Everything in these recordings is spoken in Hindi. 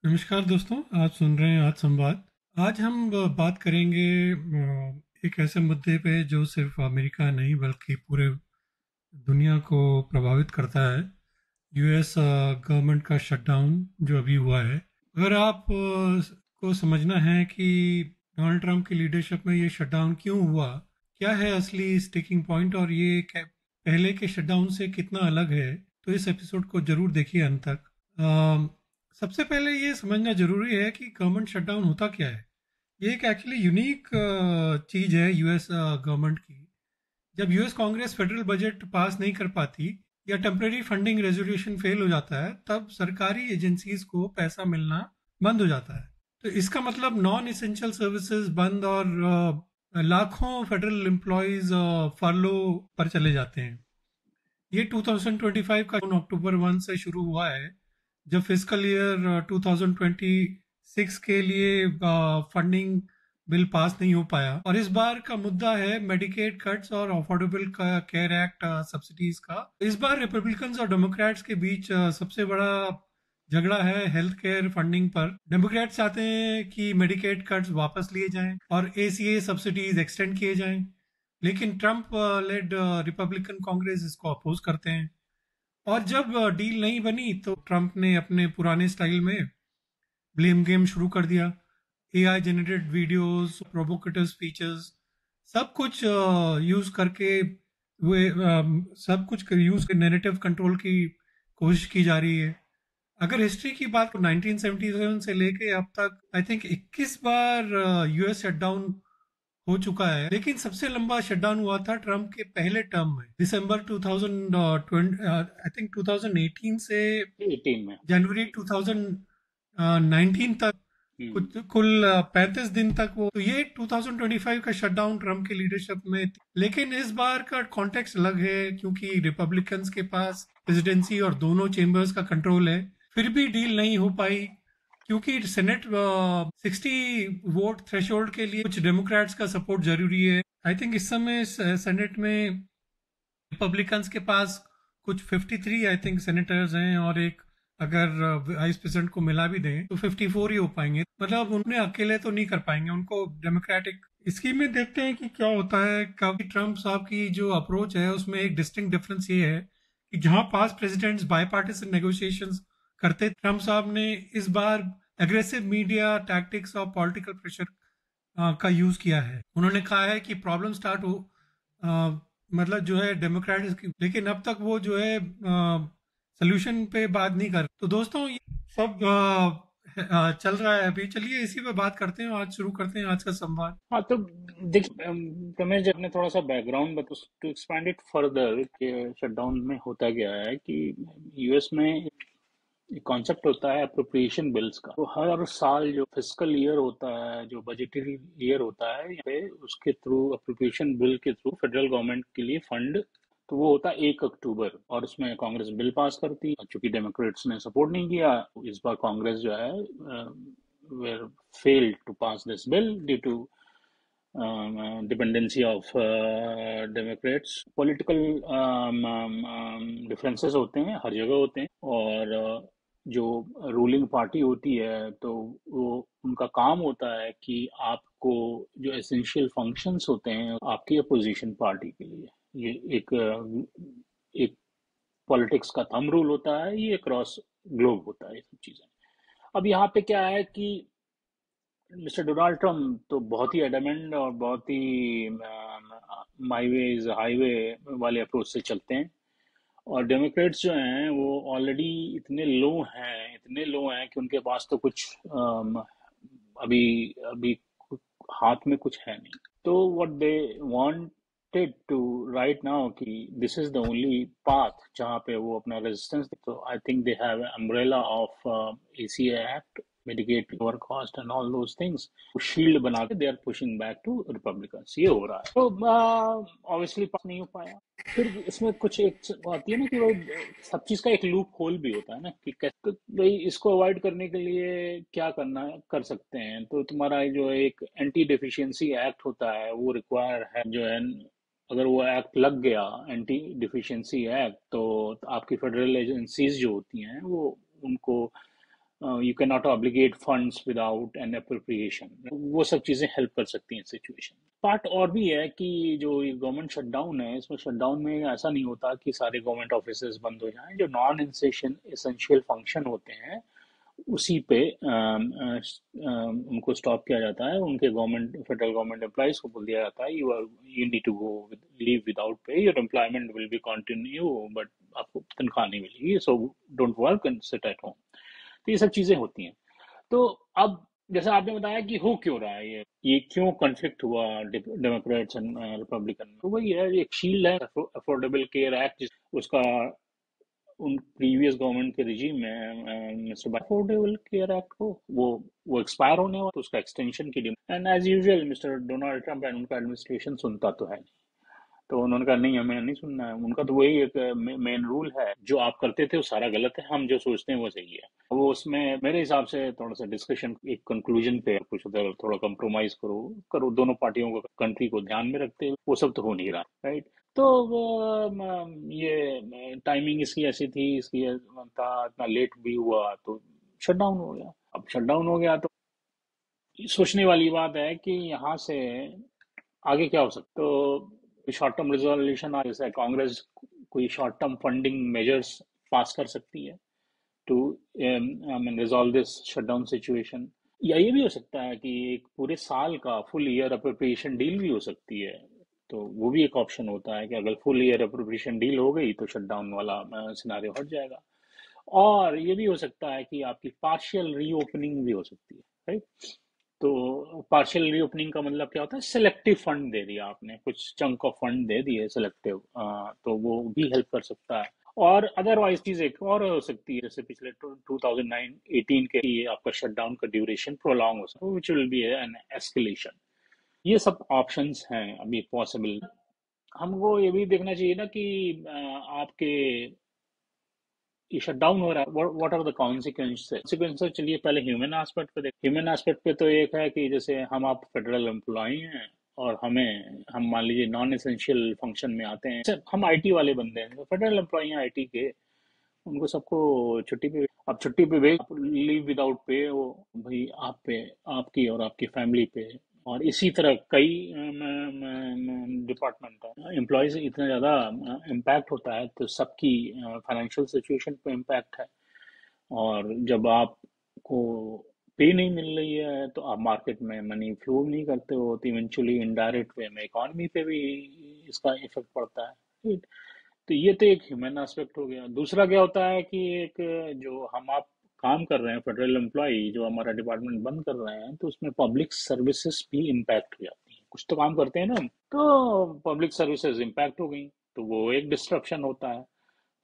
नमस्कार दोस्तों, आप सुन रहे हैं आज संवाद। आज हम बात करेंगे एक ऐसे मुद्दे पे जो सिर्फ अमेरिका नहीं बल्कि पूरे दुनिया को प्रभावित करता है। यूएस गवर्नमेंट का शटडाउन जो अभी हुआ है। अगर आप को समझना है कि डोनाल्ड ट्रंप की लीडरशिप में ये शटडाउन क्यों हुआ, क्या है असली स्टिकिंग पॉइंट और ये पहले के शटडाउन से कितना अलग है, तो इस एपिसोड को जरूर देखिए अंत तक। सबसे पहले ये समझना जरूरी है कि गवर्नमेंट शटडाउन होता क्या है। ये एक एक्चुअली यूनिक चीज है यूएस गवर्नमेंट की। जब US Congress federal budget pass नहीं कर पाती या टेम्पररी फंडिंग रेजोल्यूशन फेल हो जाता है, तब सरकारी एजेंसीज को पैसा मिलना बंद हो जाता है। तो इसका मतलब नॉन एसेंशियल सर्विसेज बंद और लाखों फेडरल एम्प्लॉयज फर्लो पर चले जाते हैं। ये 2025 का अक्टूबर 1 से शुरू हुआ है, जब फिस्कल ईयर 2026 के लिए फंडिंग बिल पास नहीं हो पाया। और इस बार का मुद्दा है मेडिकेड कट्स और अफोर्डेबल का केयर एक्ट सब्सिडीज का। इस बार रिपब्लिकन्स और डेमोक्रेट्स के बीच सबसे बड़ा झगड़ा है हेल्थ केयर फंडिंग पर। डेमोक्रेट्स चाहते हैं कि मेडिकेड कट्स वापस लिए जाएं और एसीए सब्सिडीज एक्सटेंड किए जाएं, लेकिन ट्रंप लेड रिपब्लिकन कांग्रेस इसको अपोज करते हैं। और जब डील नहीं बनी तो ट्रंप ने अपने पुराने स्टाइल में ब्लेम गेम शुरू कर दिया। AI generated videos, provocative speeches, सब कुछ यूज करके वे सब कुछ यूज कर नैरेटिव कंट्रोल की कोशिश की जा रही है। अगर हिस्ट्री की बात 1977 से लेके अब तक I think 21 bar US shutdown हो चुका है, लेकिन सबसे लंबा शटडाउन हुआ था ट्रम्प के पहले टर्म में, दिसंबर 2020 आई थिंक 2018 से 18 में। जनवरी 2019 तक। हम्म। कुछ कुल 35 दिन तक वो, तो ये 2025 का शटडाउन ट्रम्प की लीडरशिप में थी। लेकिन इस बार का कॉन्टेक्स्ट अलग है क्योंकि रिपब्लिकन्स के पास प्रेसिडेंसी और दोनों चेम्बर्स का कंट्रोल है। फिर भी डील नहीं हो पाई क्योंकि सेनेट 60 वोट थ्रेशोल्ड के लिए कुछ डेमोक्रेट्स का सपोर्ट जरूरी है। आई थिंक इस समय सेनेट में रिपब्लिकन्स के पास कुछ 53 आई थिंक सेनेटर्स हैं, और एक अगर वाइस प्रेसिडेंट को मिला भी दें तो 54 ही हो पाएंगे। मतलब उन्हें अकेले तो नहीं कर पाएंगे, उनको डेमोक्रेटिक स्कीम में देखते हैं कि क्या होता है। काफी ट्रम्प साहब की जो अप्रोच है उसमें एक डिस्टिंक्ट डिफरेंस ये है कि जहां पास प्रेसिडेंट्स बायपार्टिसन नेगोशिएशंस करते, ट्रम्प साहब ने इस बार एग्रेसिव मीडिया टैक्टिक्स और पॉलिटिकल प्रेशर का यूज किया है। उन्होंने कहा है कि प्रॉब्लम स्टार्ट हो मतलब जो है डेमोक्रेट्स की, लेकिन अब तक वो जो है सोल्यूशन पे बात नहीं कर। तो दोस्तों ये सब चल रहा है अभी। चलिए इसी पे बात करते हैं, आज शुरू करते हैं आज का संवाद। हाँ, तो देख रमेश जी, आपने थोड़ा सा बैकग्राउंड बता टू एक्सपैंड इट फर्दर कि शटडाउन में होता क्या है कि यूएस में एक कॉन्सेप्ट होता है अप्रोप्रिएशन बिल्स का। तो हर साल जो फिस्कल ईयर होता है, जो बजटरी ईयर होता है, यहाँ पे उसके थ्रू अप्रोप्रिएशन बिल के थ्रू फेडरल गवर्नमेंट के लिए फंड, तो वो होता है 1 अक्टूबर, और उसमें कांग्रेस बिल पास करती है। चूंकि डेमोक्रेट्स ने सपोर्ट नहीं किया, इस बार कांग्रेस जो है were failed to pass this bill due to dependency of Democrats. Political differences होते हैं, हर जगह होते हैं, और जो रूलिंग पार्टी होती है तो वो उनका काम होता है कि आपको जो एसेंशियल फंक्शंस होते हैं आपकी अपोजिशन पार्टी के लिए, ये एक पॉलिटिक्स का थंब रूल होता है, ये क्रॉस ग्लोब होता है, ये सब चीजें। अब यहाँ पे क्या है कि मिस्टर डोनाल्ड ट्रम्प तो बहुत ही एडमेंट और बहुत ही माई वे इज हाईवे वाले अप्रोच से चलते हैं, और डेमोक्रेट्स जो हैं वो ऑलरेडी इतने लो हैं कि उनके पास तो कुछ अभी अभी हाथ में कुछ है नहीं। तो what they wanted to right now कि this is the only path जहाँ पे वो अपना रेजिस्टेंस, तो I think they have umbrella of ACA act, mitigate lower cost and all those things, shield बना के they are pushing back to Republicans. ये हो रहा है, तो ऑब्वियसली पास नहीं हो पाया। फिर इसमें कुछ एक आती है ना कि भाई सब चीज का एक लूप होल भी होता है ना कि कैसे, तो भाई इसको अवॉइड करने के लिए क्या करना है, कर सकते हैं। तो तुम्हारा जो एक एंटी डिफिशियंसी एक्ट होता है वो रिक्वायर है, जो है अगर वो एक्ट लग गया, एंटी डिफिशियंसी एक्ट, तो आपकी फेडरल एजेंसीज जो होती हैं वो उनको you can not obligate funds without an appropriation, वो सब चीज़ें हेल्प कर सकती हैं सिचुएशन। पार्ट और भी है कि जो ये गवर्नमेंट शटडाउन है, इसमें शटडाउन में ऐसा नहीं होता कि सारे गवर्नमेंट ऑफिसेज बंद हो जाएं। जो नॉन एसेंशियल फंक्शन होते हैं उसी पे उनको स्टॉप किया जाता है। उनके गवर्नमेंट फेडरल गवर्नमेंट एम्प्लॉइज को बोल दिया जाता है you need to go leave without pay, your employment will be continue but आपको तनख्वाह नहीं मिलेगी, so don't work and sit at home. तो ये सब चीजें होती हैं। तो अब जैसा आपने बताया कि हो क्यों रहा है ये क्यों कॉन्फ्लिक्ट हुआ डेमोक्रेट्स एंड रिपब्लिकन में, तो वही है, एक शील्ड है अफोर्डेबल केयर एक्ट, उसका उन प्रीवियस गवर्नमेंट के रिजीम में मिस्टर अफोर्डेबल केयर एक्ट को वो एक्सपायर होने वाला, तो उसका एक्सटेंशन की demand, and as usual mister Donald Trump and उनका एडमिनिस्ट्रेशन सुनता तो है नहीं। तो उन्होंने कहा नहीं, हमें नहीं सुनना है। उनका तो वही एक मेन रूल है, जो आप करते थे वो सारा गलत है, हम जो सोचते हैं वो सही है। वो उसमें मेरे हिसाब से थोड़ा सा डिस्कशन एक कंक्लूजन पे कुछ थोड़ा कंप्रोमाइज करो करो दोनों पार्टियों को, कंट्री को ध्यान में रखते हुए, वो सब तो हो नहीं रहा, राइट। तो ये टाइमिंग इसकी ऐसी थी, इसकी था, इतना लेट भी हुआ तो शटडाउन हो गया। अब शटडाउन हो गया तो सोचने वाली बात है कि यहाँ से आगे क्या हो सकता। तो शॉर्ट टर्म रिजोल्यूशन, जैसे कांग्रेस कोई short term funding measures pass कर सकती है to resolve this shutdown situation, या ये भी हो सकता है कि एक पूरे साल का फुल ईयर अप्रोप्रिएशन डील भी हो सकती है। तो वो भी एक ऑप्शन होता है कि अगर फुल ईयर अप्रोप्रिएशन डील हो गई तो शटडाउन वाला सिनारियो हट जाएगा। और ये भी हो सकता है कि आपकी पार्शियल रीओपनिंग भी हो सकती है, राइट। तो पार्शियल रीओपनिंग का मतलब क्या होता है, सिलेक्टिव फंड दे दिया आपने, कुछ चंक ऑफ फंड दे दिए सिलेक्टिव, तो वो भी हेल्प कर सकता है। और अदरवाइज चीज एक और हो सकती है, जैसे पिछले 2009-18 के ये आपका शटडाउन का ड्यूरेशन प्रोलॉन्ग हो सकता है, which will be an escalation. ये सब ऑप्शंस हैं अभी पॉसिबल। हमको ये भी देखना चाहिए ना कि आपके ये शट डाउन हो रहा है, व्हाट आर द कॉन्सिक्वेंसेस। चलिए पहले ह्यूमन एस्पेक्ट पे देखते। ह्यूमन एस्पेक्ट पे तो एक है कि जैसे हम आप फेडरल एम्प्लॉय हैं और हम मान लीजिए नॉन एसेंशियल फंक्शन में आते हैं, जैसे हम आईटी वाले बंदे हैं, तो फेडरल एम्प्लॉय हैं आईटी के, उनको सबको छुट्टी पे, अब छुट्टी पे भेज, लीव विदाउट पे, वो भाई आप पे, आपकी और आपकी फैमिली पे। और इसी तरह कई डिपार्टमेंट है, एम्प्लॉयज इतना ज़्यादा इम्पैक्ट होता है, तो सबकी फाइनेंशियल सिचुएशन पे इम्पैक्ट है। और जब आपको पे नहीं मिल रही है तो आप मार्केट में मनी फ्लो नहीं करते हो, तो इवेंचुअली इनडायरेक्ट वे में इकोनॉमी पे भी इसका इफेक्ट पड़ता है, ठीक। तो ये तो एक ह्यूमन एस्पेक्ट हो गया। दूसरा क्या होता है कि एक जो हम आप काम कर रहे हैं फेडरल एम्प्लॉय, जो हमारा डिपार्टमेंट बंद कर रहे हैं, तो उसमें पब्लिक सर्विसेज भी इम्पैक्ट हो जाती हैं, कुछ तो काम करते हैं ना हम, तो पब्लिक सर्विसेज इम्पैक्ट हो गई, तो वो एक डिस्ट्रप्शन होता है।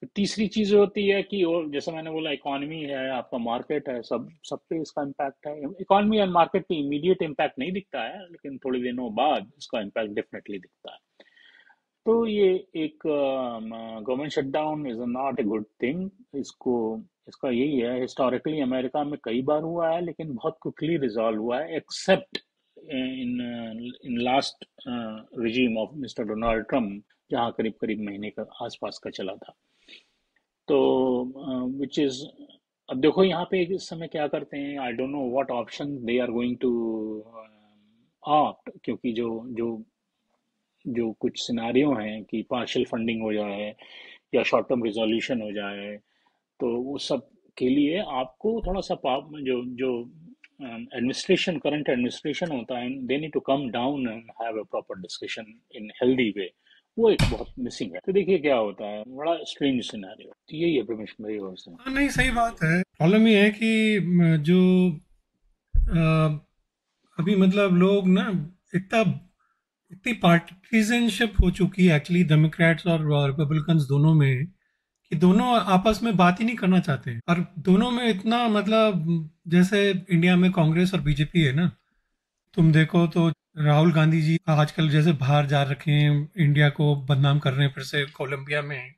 तो तीसरी चीज होती है कि, और जैसे मैंने बोला, इकोनॉमी है, आपका मार्केट है, सब सब पे इसका इम्पैक्ट है। इकोनॉमी एंड मार्केट पे इमीडिएट इम्पैक्ट नहीं दिखता है, लेकिन थोड़ी दिनों बाद इसका इम्पैक्ट डेफिनेटली दिखता है। तो ये एक government shutdown is not a good thing. इसको इसका यही है, हिस्टोरिकली अमेरिका में कई बार हुआ है लेकिन बहुत क्विकली रिजॉल्व हुआ है, accept in in last regime of mister Donald Trump, जहाँ करीब करीब महीने का आसपास का चला था। तो विच इज, अब देखो यहाँ पे इस समय क्या करते हैं, I don't know what option they are going to opt, क्योंकि जो जो जो कुछ सिनारियो हैं कि पार्शियल फंडिंग हो जाए या शॉर्ट टर्म रिजोल्यूशन हो जाए, तो वो सब के लिए आपको थोड़ा सा जो जो एडमिनिस्ट्रेशन, करंट एडमिनिस्ट्रेशन होता है, they need to come down and have a proper discussion in healthy way. वो एक बहुत मिसिंग है। तो देखिए क्या होता है, बड़ा स्ट्रेंज सिनेरियो। तो यही है प्रमेश मेरी ओर से। हाँ, नहीं सही बात है। प्रॉब्लम ये है कि जो अभी मतलब लोग ना इतना इतनी पार्टीजनशिप हो चुकी है एक्चुअली डेमोक्रेट्स और रिपब्लिकन्स दोनों में, कि दोनों आपस में बात ही नहीं करना चाहते। और दोनों में इतना मतलब, जैसे इंडिया में कांग्रेस और बीजेपी है ना, तुम देखो तो राहुल गांधी जी आजकल जैसे बाहर जा रखे हैं, इंडिया को बदनाम कर रहे हैं फिर से कोलंबिया में,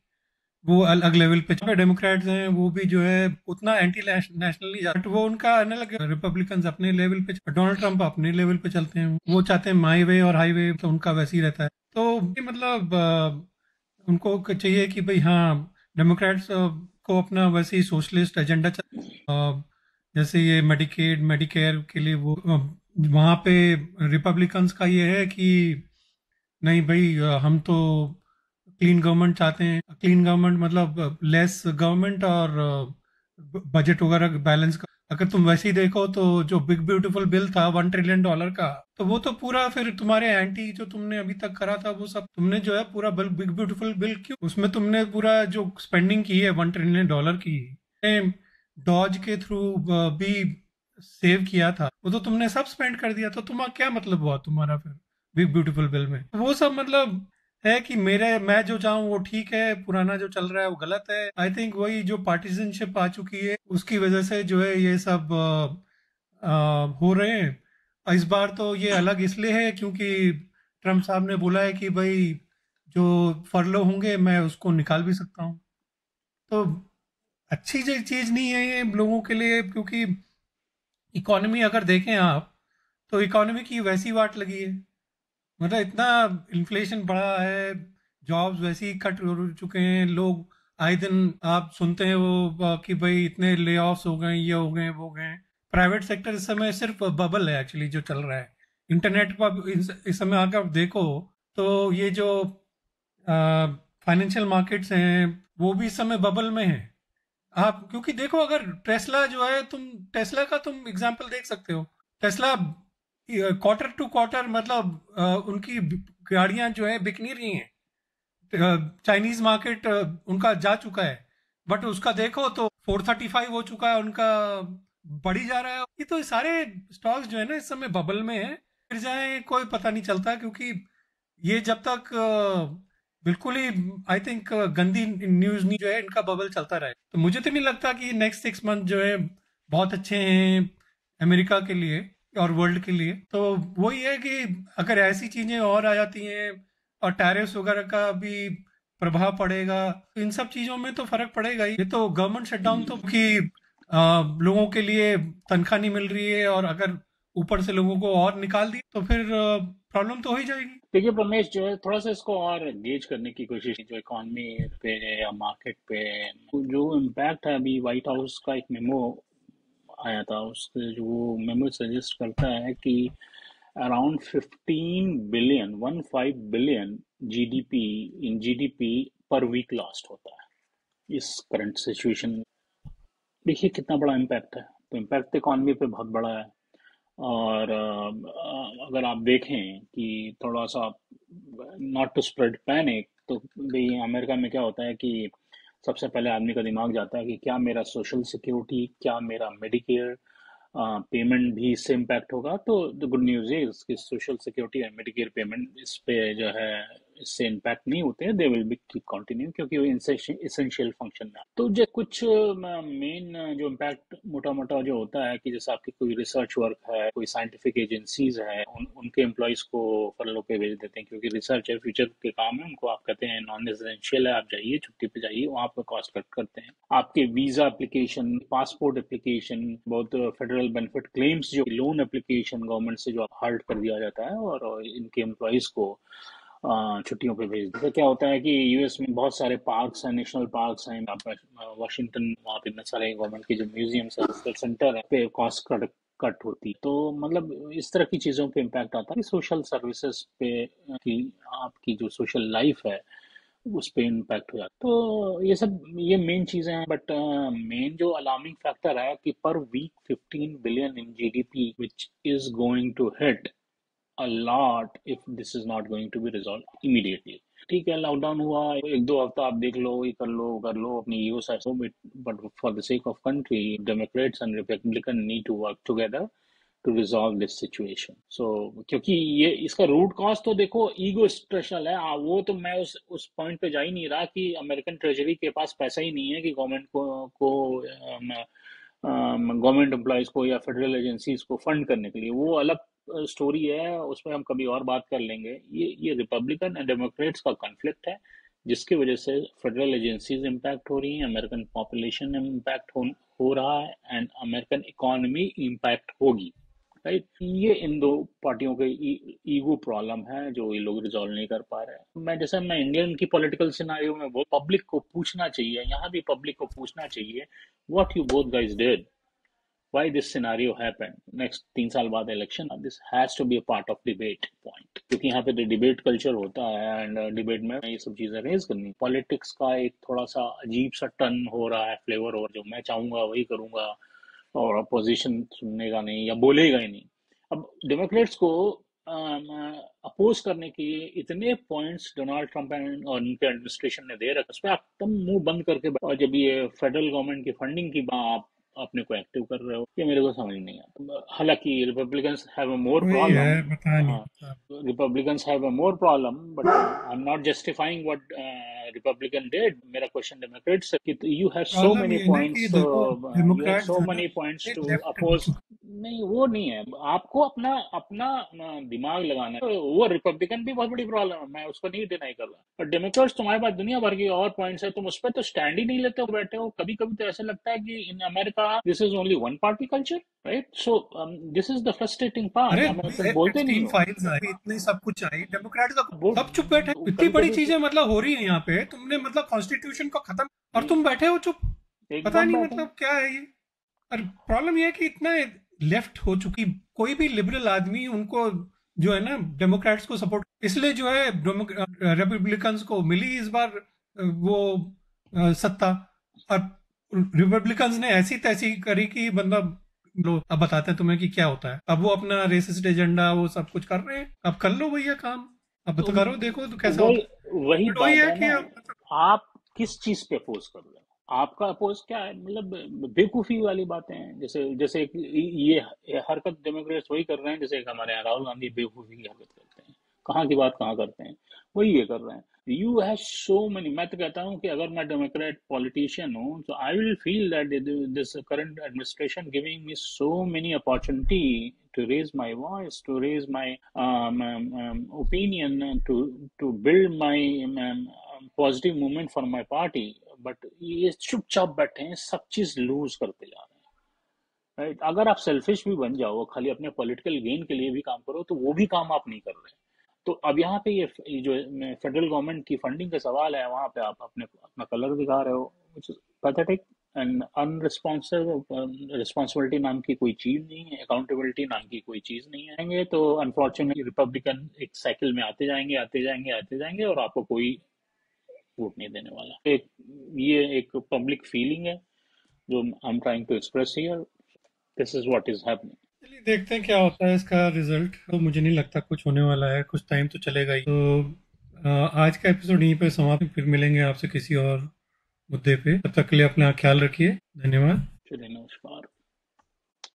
वो अलग लेवल पे। डेमोक्रेट्स हैं वो भी जो है उतना एंटी नेशनल नहीं जाते, वो उनका अलग, रिपब्लिकन अपने लेवल पे, डोनाल्ड ट्रंप अपने लेवल पे चलते हैं, वो चाहते हैं माई वे और हाई वे, तो उनका वैसे ही रहता है। तो ये मतलब उनको चाहिए कि भाई हाँ, डेमोक्रेट्स को अपना वैसे ही सोशलिस्ट एजेंडा जैसे ये मेडिकेड मेडिकेयर के लिए वो वहाँ पे रिपब्लिकन्स का ये है कि नहीं भाई, हम तो क्लीन गवर्नमेंट चाहते हैं। क्लीन गवर्नमेंट मतलब लेस गवर्नमेंट और बजट वगैरह बैलेंस का। अगर तुम वैसे ही देखो तो जो बिग ब्यूटीफुल बिल था $1 ट्रिलियन का, तो वो तो पूरा फिर तुम्हारे एंटी जो तुमने अभी तक करा था वो सब तुमने जो है पूरा बिल, बिग ब्यूटीफुल बिल, क्यों उसमें तुमने पूरा जो स्पेंडिंग की है $1 ट्रिलियन की डॉज के थ्रू भी सेव किया था, वो तो तुमने सब स्पेंड कर दिया। तो तुम्हारा क्या मतलब हुआ तुम्हारा फिर बिग ब्यूटीफुल बिल में? वो सब मतलब है कि मेरे मैं जो चाहूँ वो ठीक है, पुराना जो चल रहा है वो गलत है। आई थिंक वही जो पार्टिजनशिप आ चुकी है उसकी वजह से जो है ये सब हो रहे हैं। इस बार तो ये अलग इसलिए है क्योंकि ट्रम्प साहब ने बोला है कि भाई जो फरलो होंगे मैं उसको निकाल भी सकता हूँ। तो अच्छी चीज नहीं है ये लोगों के लिए, क्योंकि इकोनॉमी अगर देखें आप तो इकोनॉमी की वैसी वाट लगी है। मतलब इतना इन्फ्लेशन बढ़ा है, जॉब्स वैसे ही कट हो चुके हैं। लोग आए दिन आप सुनते हैं वो कि भाई इतने ले ऑफ्स हो गए, ये हो गए, वो हो गए। प्राइवेट सेक्टर इस समय सिर्फ बबल है एक्चुअली जो चल रहा है। इंटरनेट पर इस समय अगर आप देखो तो ये जो फाइनेंशियल मार्केट्स हैं वो भी इस समय बबल में है। आप क्योंकि देखो, अगर टेस्ला जो है, तुम टेस्ला का तुम एग्जांपल देख सकते हो। टेस्ला क्वार्टर टू क्वार्टर मतलब उनकी गाड़ियां जो है बिक नहीं रही हैं। चाइनीज मार्केट उनका जा चुका है, बट उसका देखो तो 435 हो चुका है उनका, बढ़ी जा रहा है। ये तो सारे स्टॉक्स जो है ना इस समय बबल में है, फिर जाए कोई पता नहीं चलता। क्योंकि ये जब तक बिल्कुल ही आई थिंक गंदी न्यूज नहीं जो है इनका बबल चलता रहे, तो मुझे तो नहीं लगता कि नेक्स्ट 6 मंथ जो है बहुत अच्छे हैं अमेरिका के लिए और वर्ल्ड के लिए। तो वही है कि अगर ऐसी चीजें और आ जाती हैं और टैरिफ्स वगैरह का भी प्रभाव पड़ेगा, तो इन सब चीजों में तो फर्क पड़ेगा ही। ये तो गवर्नमेंट शटडाउन तो कि लोगों के लिए तनख्वाह नहीं मिल रही है, और अगर ऊपर से लोगों को और निकाल दी तो फिर प्रॉब्लम तो हो ही जाएगी। देखिए प्रमेश, जो है थोड़ा सा इसको और गेज करने की कोशिश की, जो इकॉनमी पे या मार्केट पे जो इम्पैक्ट है। अभी वाइट हाउस का एक मेमो आया था, उसके जो वो मेमो सजेस्ट करता है कि around 15 billion GDP in GDP per week lost होता है इस करंट सिचुएशन। देखिए कितना बड़ा इम्पैक्ट है। तो इम्पैक्ट इकॉनमी पे बहुत बड़ा है। और अगर आप देखें कि थोड़ा सा नॉट टू स्प्रेड पैनिक, तो भाई अमेरिका में क्या होता है कि सबसे पहले आदमी का दिमाग जाता है कि क्या मेरा सोशल सिक्योरिटी, क्या मेरा मेडिकेयर पेमेंट भी इससे इम्पैक्ट होगा। तो द गुड न्यूज़ इज कि सोशल सिक्योरिटी और मेडिकेयर पेमेंट इस पे जो है इससे इम्पैक्ट नहीं होते हैं। They will be keep continue, क्योंकि वो इसेंशियल फंक्शन है। तो जो कुछ मेन जो इम्पैक्ट मोटा मोटा जो होता है कि जैसे आपकी कोई रिसर्च वर्क है, कोई साइंटिफिक एजेंसीज है, उनके एम्प्लॉयज को फरलो पे भेज देते हैं, क्योंकि रिसर्च है, फ्यूचर के काम है। उनको आप कहते हैं नॉन रेजिडेंशियल है, आप जाइए छुट्टी पे जाइए, वहाँ पे कॉस्ट कट करते हैं। आपके वीजा एप्लीकेशन, पासपोर्ट एप्लीकेशन, बहुत फेडरल बेनिफिट क्लेम्स, जो लोन एप्लीकेशन गवर्नमेंट से जो हर्ट कर दिया जाता है, और इनके एम्प्लॉयज को छुट्टियों पे भेज देते हैं। क्या होता है कि यूएस में बहुत सारे पार्क्स हैं, नेशनल पार्क्स हैं। वाशिंगटन, वहाँ पे इतने सारे गवर्नमेंट के जो म्यूजियम्स है, रिसर्च सेंटर है, पे कॉस्ट कट कट होती। तो मतलब इस तरह की चीज़ों पे इम्पैक्ट आता है। सोशल सर्विसेज पे की आपकी जो सोशल लाइफ है उस पे इम्पैक्ट हो जाता है। तो ये सब ये मेन चीज़ें हैं। बट मेन जो अलार्मिंग फैक्टर है कि per week 15 billion in GDP which is going to hit a lot if this is not going to be resolved immediately। ठीक है, लॉकडाउन हुआ एक दो हफ्ता, आप देख लो, ये कर लो अपनी ego side, but for the sake of country, Democrats and Republican need to work together to resolve this situation. So क्योंकि ये इसका रूट कॉज तो देखो ईगो स्ट्रेशनल है। वो तो मैं उस पॉइंट पे जा ही नहीं रहा कि अमेरिकन ट्रेजरी के पास पैसा ही नहीं है कि गवर्नमेंट को गवर्नमेंट एम्प्लॉयज को या फेडरल एजेंसीज को फंड करने के लिए। वो अलग स्टोरी है, उसमें हम कभी और बात कर लेंगे। ये रिपब्लिकन एंड डेमोक्रेट्स का कॉन्फ्लिक्ट है, जिसकी वजह से फेडरल एजेंसीज इम्पैक्ट हो रही हैं, अमेरिकन पॉपुलेशन इम्पैक्ट हो रहा है, एंड अमेरिकन इकोनॉमी इम्पैक्ट होगी। राइट, ये इन दो पार्टियों के ईगो प्रॉब्लम है जो ये लोग रिजॉल्व नहीं कर पा रहे हैं। मैं इंडियन की पॉलिटिकल सिनारियो में वो पब्लिक को पूछना चाहिए, यहाँ भी पब्लिक को पूछना चाहिए, what you both guys did why this scenario happened. Next 3 साल बाद election, this has to be a part of debate point, क्योंकि यहाँ पे तो डिबेट कल्चर होता है एंड डिबेट में ये सब चीजें रेज करनी। पॉलिटिक्स का एक थोड़ा सा अजीब सा टर्न हो रहा है, फ्लेवर, और जो मैं चाहूंगा वही करूंगा और अपोजिशन सुनने का नहीं या बोलेगा ही नहीं। अब डेमोक्रेट्स को अपोज करने के इतने पॉइंट्स डोनाल्ड ट्रंप और उनके एडमिनिस्ट्रेशन ने दे रखा, उस पर आप एकदम मुंह बंद करके और जब ये फेडरल गवर्नमेंट की फंडिंग की आप अपने को एक्टिव कर रहे हो, ये मेरे को समझ नहीं आता। हालांकि रिपब्लिकन्स हैव अ मोर वही प्रॉब्लम, है, पता नहीं हाँ, पता। Republicans have a more problem, but I am not justifying what Republican did. मेरा क्वेश्चन डेमोक्रेट्स है कि you have so problem many ये है ना कि पॉइंट्स, देखो, यू हैव डेमोक्रेट सो जो है ना मेनी पॉइंट्स एक टू लेफ्ट हो अपोज। चुका नहीं, वो नहीं है, आपको अपना अपना दिमाग लगाना है। वो रिपब्लिकन भी बहुत बड़ी प्रॉब्लम है, मैं उसको नहीं डिनाई कर रहा, पर डेमोक्रेट्स तुम्हारे पास दुनिया भर की और पॉइंट्स है, तुम उस पर तो स्टैंड ही नहीं लेते हो, बैठे हो। कभी कभी तो ऐसा लगता है कि in America this is only one party culture, right? So this is the frustrating part, अरे अमेरिकन बोलते नहीं एप्स्टीन हो। फाइल्स आई, इतने सब कुछ आई, डेमोक्रेट का वो सब चुप बैठे। इतनी कभी बड़ी कभी चीजें मतलब हो रही है यहाँ पे, तुमने मतलब कॉन्स्टिट्यूशन को खत्म और तुम बैठे हो चुप। पता एकदम नहीं बैठे मतलब क्या है ये। और प्रॉब्लम ये है कि इतना लेफ्ट हो चुकी, कोई भी लिबरल आदमी उनको जो है ना डेमोक्रेट्स को सपोर्ट, इसलिए जो है रिपब्लिकन्स को मिली इस बार वो सत्ता। और रिपब्लिकन्स ने ऐसी तैसी करी कि बंदा, लो अब बताते हैं तुम्हें कि क्या होता है। अब वो अपना रेसिस्ट एजेंडा वो सब कुछ कर रहे हैं, अब कर लो भैया काम, अब तो तो करो, देखो तो कैसा वही होता वही है। बट वही बात है है कि ना, अब आप किस चीज पे अपोज कर रहे हो? आपका अपोज क्या है? मतलब बेवकूफी वाली बातें हैं, जैसे जैसे ये हरकत डेमोक्रेट्स वही कर रहे हैं, जैसे एक हमारे यहाँ राहुल गांधी बेवकूफी की हरकत करते हैं, कहाँ की बात कहाँ करते हैं, वही ये कर रहे हैं। यू हैव सो मेनी, मैं तो कहता हूँ कि अगर मैं डेमोक्रेट पॉलिटिशियन हूँ तो I will feel that this current administration giving me so many opportunity to raise my voice, to raise my opinion, to build my positive movement for my party, but ये चुपचाप बैठे हैं, सब चीज लूज करते जा रहे हैं, राइट? अगर आप सेल्फिश भी बन जाओ, खाली अपने पॉलिटिकल गेन के लिए भी काम करो, तो वो भी काम आप नहीं कर रहे। तो अब यहाँ पे ये जो फेडरल गवर्नमेंट की फंडिंग का सवाल है, वहां पे आप अपने अपना कलर दिखा रहे हो, which is pathetic and unresponsive. Responsibility नाम की कोई चीज नहीं है, अकाउंटेबिलिटी नाम की कोई चीज नहीं है। तो अनफॉर्चुनेटली रिपब्लिकन एक साइकिल में आते जाएंगे आते जाएंगे आते जाएंगे, और आपको कोई वोट नहीं देने वाला। ये एक पब्लिक फीलिंग है जो I am trying to express here. This is what is happening. चलिए देखते हैं क्या होता है इसका रिजल्ट। तो मुझे नहीं लगता कुछ होने वाला है, कुछ टाइम तो चलेगा ही। तो आज का एपिसोड यहीं पे समाप्त, फिर मिलेंगे आपसे किसी और मुद्दे पे। तब तक के लिए अपना ख्याल रखिए। धन्यवाद।